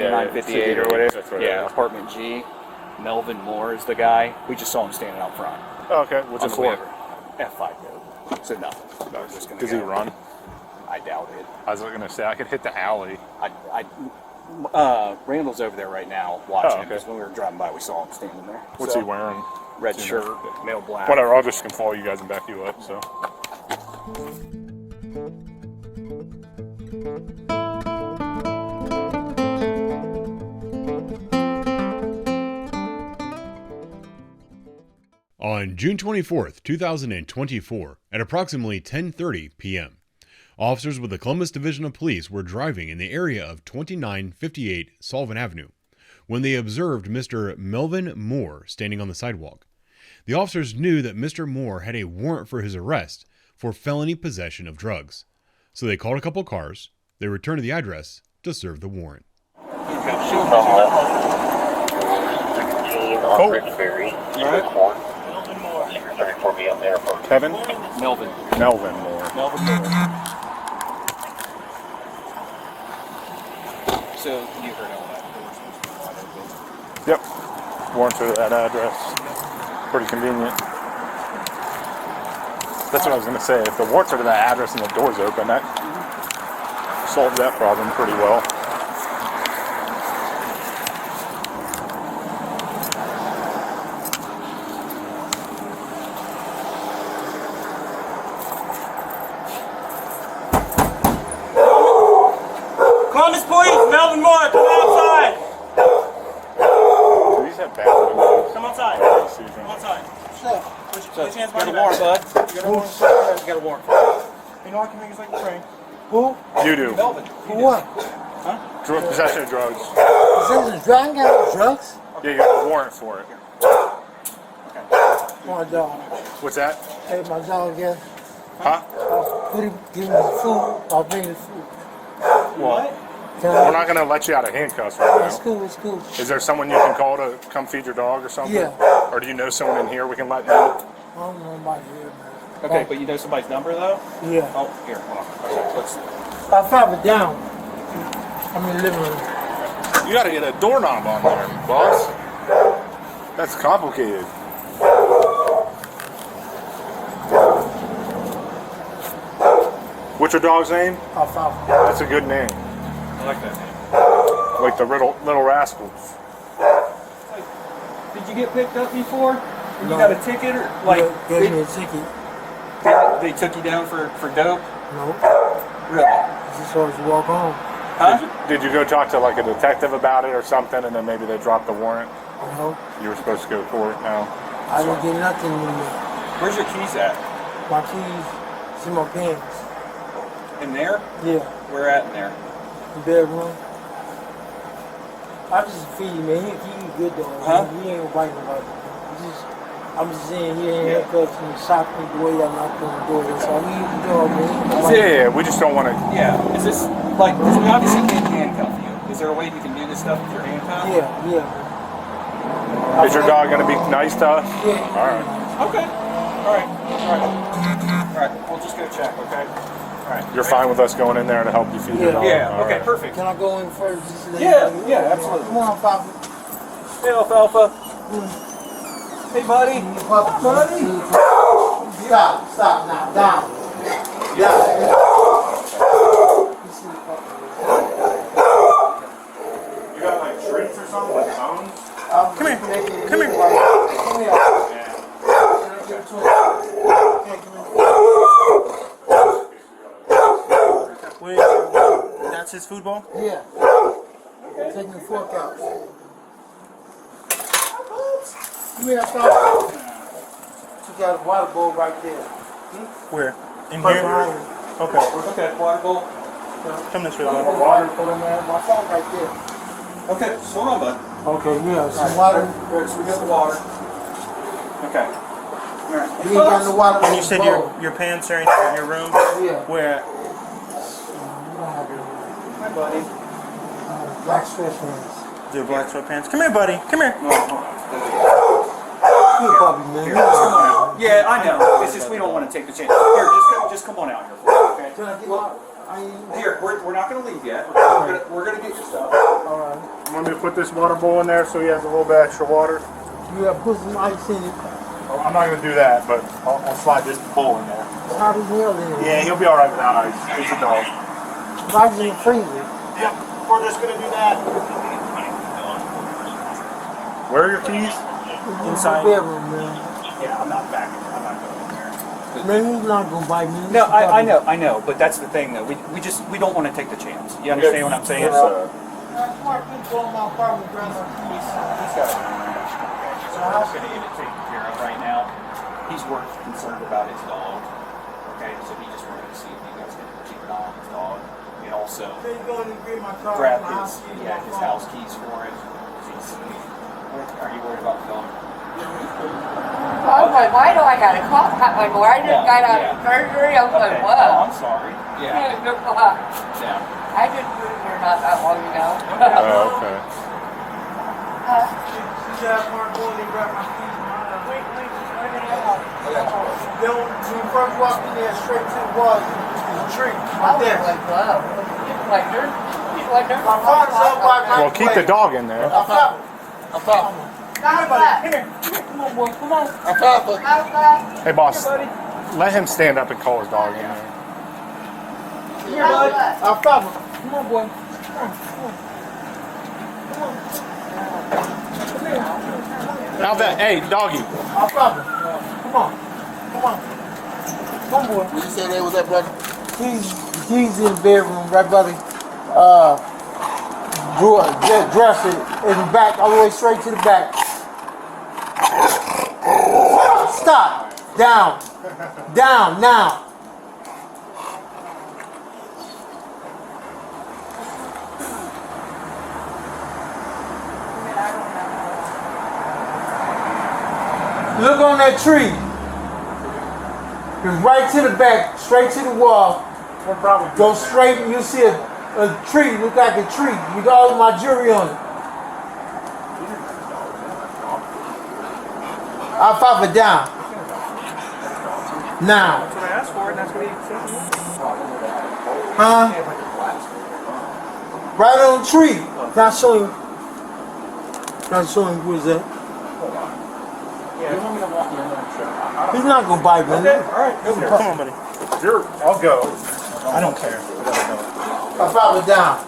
2958 or whatever. That's what Yeah, apartment G. Melvin Moore is the guy. We just saw him standing out front. Oh, okay, what's it for? F5 code. So nothing. We're just gonna Does go. he run? I doubt it. I was going to say, I could hit the alley. Randall's over there right now watching Oh, him, because when we were driving by, we saw him standing there. What's he wearing? Red shirt, male black. Whatever, I'll just follow you guys and back you up, so. On June 24th, 2024, at approximately 10:30 p.m., officers with the Columbus Division of Police were driving in the area of 2958 Sullivan Avenue when they observed Mr. Melvin Moore standing on the sidewalk. The officers knew that Mr. Moore had a warrant for his arrest for felony possession of drugs, so they called a couple cars. They returned to the address to serve the warrant. Kevin? Melvin. Melvin Moore. Melvin Moore. So you heard all that. Yep. Warrant to that address. Pretty convenient. That's what I was going to say. If the warrants are to that address and the door's open, that solves that problem pretty well. Columbus Police, Melvin Moore, come outside. Do these have bad windows? Come outside. Season. Come outside. Put your hands Got behind a your warrant, back. bud. You got a warrant. You got a warrant. You know I can make it like a train. Who? You do. Melvin. For what? Possession of drugs. Possession of drugs? I got drugs? Yeah, you got a warrant for it. My dog. What's that? Hey, my dog again. Huh? I'll put him, give him the food. I'll bring the food. Well, Can we're I? not going to let you out of handcuffs right It's now. cool, it's cool. Is there someone you can call to come feed your dog or something? Yeah. Or do you know someone in here we can let know? I don't know about here, man. Okay, but you know somebody's number though? Yeah. Oh, here, hold on. Okay, let's. I found it down. I'm in the living room. You got to get a doorknob on there, boss. That's complicated. What's your dog's name? I found it. That's a good name. I like that name. Like the little rascals. Did you get picked up before? And No. you got a ticket or like They gave me a ticket. they took you down for dope? No. Really? Just supposed to walk home. Huh? Did you go talk to like a detective about it or something, and then maybe they dropped the warrant? No. You were supposed to go to court now. I didn't get nothing in there. Where's your keys at? My keys, it's in my pants. In there? Yeah. Where at in there? The bedroom. I just feed him, man. He good though. Huh? He ain't gonna bite nobody. I'm just saying he ain't Yeah. handcuffs and he shocked me the way I knocked on the door. That's all he the door, man. Yeah, we just don't want to. Yeah. Is this like? Because we obviously can't handcuff you. Is there a way we can do this stuff with your handcuff? Yeah. Is your dog gonna be nice to us? Yeah. All right. Okay. All right. All right. We'll just go check. Okay. All right. You're fine with us going in there to help you feed your Yeah. dog? Yeah. All Okay. right. Perfect. Can I go in first? Just to let Yeah, you know? yeah, absolutely. Come on, Papa. Hey, Alfalfa. Hey, buddy. Papa. Buddy. Stop now. Down. You got like treats or something with bones? Come here. Come here. Come here. That's his food bowl? Yeah. Taking the fork out. Come here, Papa. You got a water bowl right there. Where? In Right here? behind you. Okay. Okay. Water bowl. Come this way, Water, bud. put them there. My phone right there. Okay. Hold on, bud. Okay, yeah. Some water. All right. So we got the water. Okay. All right. You ain't got no water. And you said your pants are in your room? Yeah. Where at? Hi, buddy. Black sweatpants. The black sweatpants. Come here, buddy. Come here. Here, Bobby, man. Yeah, I know. It's just we don't want to take the chance. Here, just come on out here for me, okay? Can I get out? Here, we're not going to leave yet. We're gonna get your stuff. Alright. Want me to put this water bowl in there so he has a little bit extra water? You gotta put some ice in it. Oh, I'm not going to do that, but I'll slide this bowl in there. Hot as hell in it. Yeah, he'll be alright without ice. He's a dog. Ice in the freezer. Yep, we're just going to do that. Where are your keys? Inside. The bedroom, man. Yeah, I'm not backing. I'm not going in there. Man, he's not gonna bite me. No, I know, but that's the thing though. We don't want to take the chance. You understand what I'm saying? Come on, go in my apartment, grab my keys. So I'm going to get it taken care of right now. He's concerned about his dog. Okay, so he just wanted to see if you guys could keep an eye on his dog. And also Then you go and get my car. grab my his house keys, his my phone. house keys for him. Are you worried about the dog? I was like, why do I got a call? Like, when I just got out of surgery, I was like, Oh, whoa. I'm sorry. Yeah. Yeah. Yeah. I just moved here not that long ago. Oh, okay. You got Mark going and grab my keys. Then when you first walk in there, straight to the wall, there's a tree I right was there. like, whoa. There's My father's up by my Well, keep the dog in there. I found him. I found him. Stop that. Come here. Come on, boy. Come on. I found him. Stop that. Hey, boss, let him stand up and call his dog in there. Here, bud. I found him. Come on, boy. Come on. Come on. Come here. Now that, hey, doggy. I found him. Come on. Come on. Come on, boy. What you say they was at, brother? Keys in the bedroom, right by the dresser in the back, all the way straight to the back. Stop. Down. Down now. Look on that tree. It's right to the back, straight to the wall. Go straight and you'll see a tree, look like a tree. You got all my jewelry on it. I'll pop it down. Now. That's what I asked for, and that's what he said. Huh? Right on the tree. Can I show you? Can I show you who's that? He's not gonna bite me. All right, go there. Come on, buddy. I'll go. I don't care. I'll pop it down.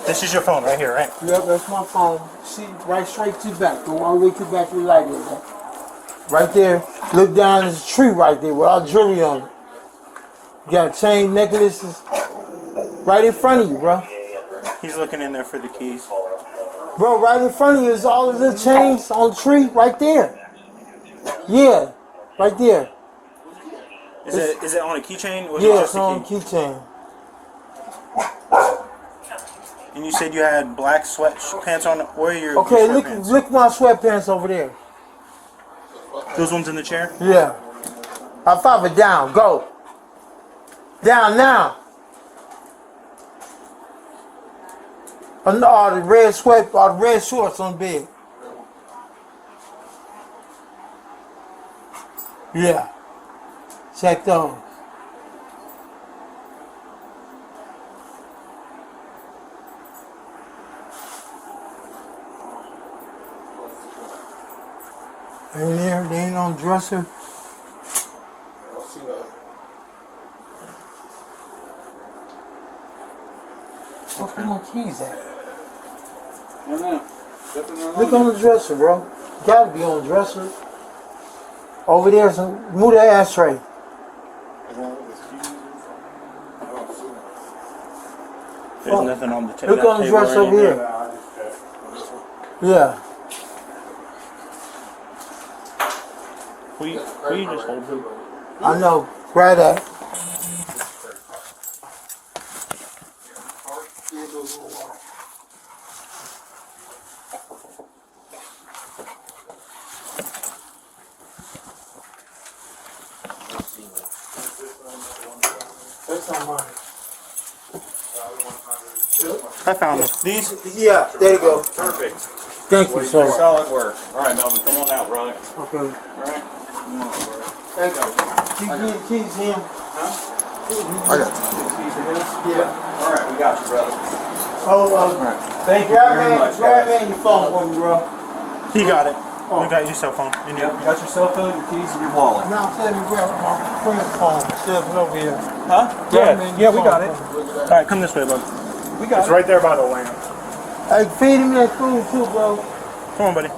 This is your phone right here, right? Yep, that's my phone. See, right straight to the back. Go all the way to the back of the light is. Right there. Look down, there's a tree right there with all jewelry on it. You got a chain, necklaces. Right in front of you, bro. He's looking in there for the keys. Bro, right in front of you is all of the chains on the tree right there. Yeah, right there. Is it on a keychain? Or Yeah, it's on the keychain. And you said you had black sweatpants on. Where are your Okay, your look sweatpants? look my sweatpants over there. Those ones in the chair? Yeah. I'll pop it down. Go. Down now. All the red shorts on the bed. Yeah. Check those. In there, they ain't on the dresser. Where my keys at? Look on the dresser, bro. Gotta be on the dresser. Over there, move that ashtray. There's nothing on the Look on the dresser over here. Yeah. Will you just hold him? I know. Grab that. That's not mine. I found them. These? Yeah, there you go. Perfect. Thank you, sir. Solid work. All right, Melvin, come on out, brother. Okay. All right. Thank you. Keep keys in. I got you. Yeah. All right, we got you, brother. Thank you very much. Grab me your phone for me, bro. He got it. You got your cell phone. Yep, you got your cell phone, your keys, and your wallet. Now tell me grab my friend's phone. Still over here. Huh? Grab me Yeah, your we got phone. it. All right, come this way, bud. We got It's right there by the lamp. Hey, feed him that food too, bro. Come on, buddy.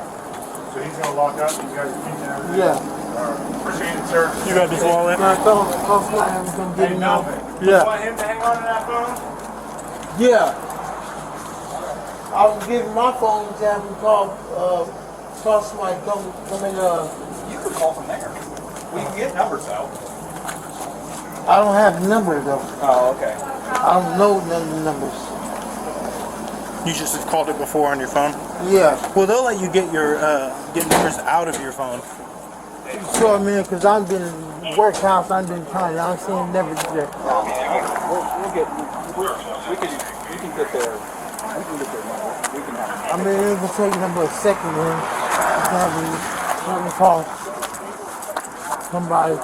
So he's gonna lock up. You guys keep that. Yeah. Appreciate it, sir. You got this wallet. Now tell him I'm gonna get him out. Melvin. Yeah. Want him to hang on to that phone? Yeah. I was giving my phone to have him call somebody come in. You can call from there. We can get numbers out. I don't have the number though. Oh, okay. I don't know none of the numbers. You just called it before on your phone. Yeah. Well, they'll let you get your get numbers out of your phone. So I mean, cause I've been in the workhouse, I've been trying. I've seen never there. We'll get. We can get there. We can get there. We can have. I mean, it ain't gonna take number a second then. Have me call somebody.